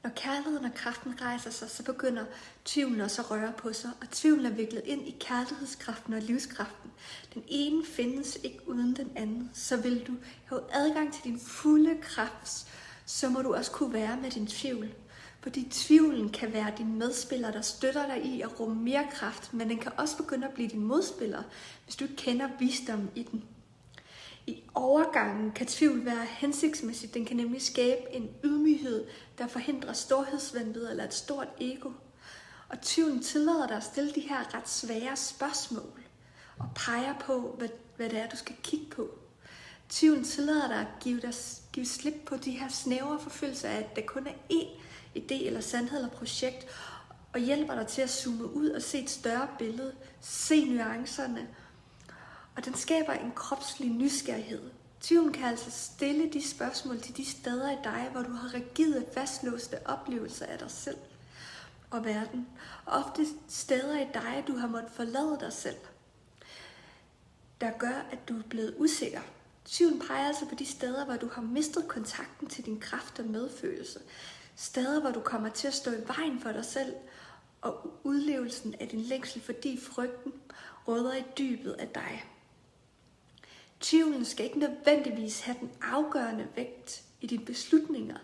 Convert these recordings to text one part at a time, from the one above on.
Når kærligheden og kraften rejser sig, så begynder tvivlen også at røre på sig, og tvivlen er viklet ind i kærlighedskraften og livskraften. Den ene findes ikke uden den anden, så vil du have adgang til din fulde kraft, så må du også kunne være med din tvivl. Fordi tvivlen kan være din medspiller, der støtter dig i at rumme mere kraft, men den kan også begynde at blive din modspiller, hvis du ikke kender visdommen i den. I overgangen kan tvivl være hensigtsmæssigt. Den kan nemlig skabe en ydmyghed, der forhindrer storhedsvanvid eller et stort ego. Og tvivlen tillader dig at stille de her ret svære spørgsmål og peger på, hvad det er, du skal kigge på. Tvivlen tillader dig at give slip på de her snævre forfølgelser af, at der kun er én idé eller sandhed eller projekt, og hjælper dig til at zoome ud og se et større billede, se nuancerne. Og den skaber en kropslig nysgerrighed. Tvivlen kan altså stille de spørgsmål til de steder i dig, hvor du har rigide, fastlåste oplevelser af dig selv og verden. Og ofte steder i dig, du har måttet forlade dig selv, der gør, at du er blevet usikker. Tvivlen peger altså på de steder, hvor du har mistet kontakten til din kraft og medfølelse. Steder, hvor du kommer til at stå i vejen for dig selv og udlevelsen af din længsel, fordi frygten råder i dybet af dig. Tvivlen skal ikke nødvendigvis have den afgørende vægt i dine beslutninger,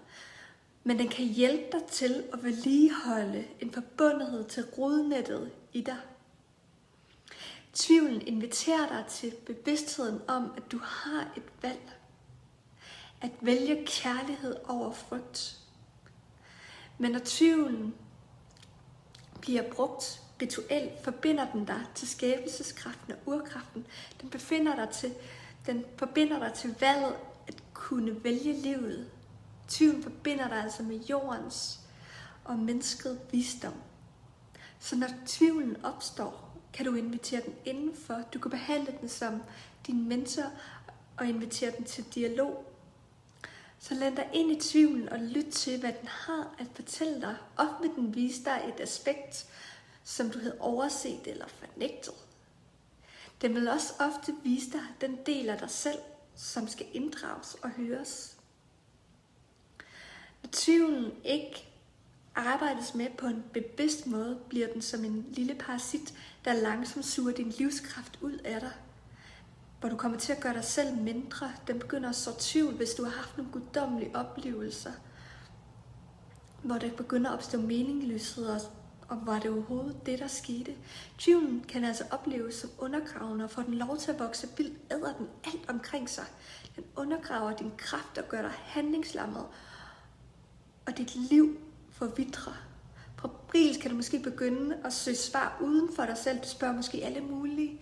men den kan hjælpe dig til at vedligeholde en forbundethed til rodnettet i dig. Tvivlen inviterer dig til bevidstheden om, at du har et valg. At vælge kærlighed over frygt. Men når tvivlen bliver brugt rituelt, forbinder den dig til skabelseskraften og urkraften. Den forbinder dig til valget at kunne vælge livet. Tvivlen forbinder dig altså med jordens og mennesket visdom. Så når tvivlen opstår, kan du invitere den indenfor. Du kan behandle den som din mentor og invitere den til dialog. Så læn dig ind i tvivlen og lyt til, hvad den har at fortælle dig. Ofte vil den vise dig et aspekt, som du havde overset eller fornægtet. Den vil også ofte vise dig den del af dig selv, som skal inddrages og høres. Når tvivlen ikke arbejdes med på en bevidst måde, bliver den som en lille parasit, der langsomt suger din livskraft ud af dig. Hvor du kommer til at gøre dig selv mindre. Den begynder at så tvivl, hvis du har haft nogle guddommelige oplevelser. Hvor der begynder at opstå meningsløshed, og var det overhovedet det, der skete. Tvivlen kan altså opleves som undergravende, og får den lov til at vokse vildt, æder den alt omkring sig. Den undergraver din kraft og gør dig handlingslammet, og dit liv forvitrer. På brils kan du måske begynde at søge svar uden for dig selv. Du spørger måske alle mulige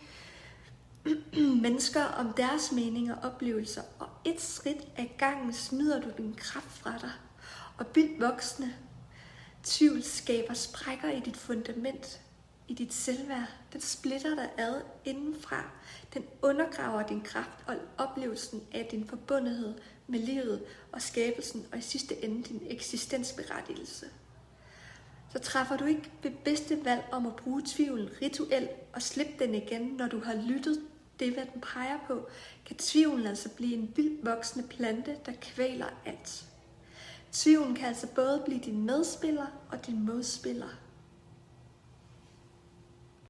mennesker om deres meninger og oplevelser, og et skridt ad gangen smider du din kraft fra dig. Og vildt voksende tvivl skaber sprækker i dit fundament, i dit selvværd. Den splitter dig ad indenfra. Den undergraver din kraft og oplevelsen af din forbundethed med livet og skabelsen, og i sidste ende din eksistensberettigelse. Så træffer du ikke bevidste valg om at bruge tvivlen rituelt og slippe den igen, når du har lyttet det, hvad den peger på, kan tvivlen altså blive en vildt voksende plante, der kvæler alt. Tvivlen kan altså både blive din medspiller og din modspiller.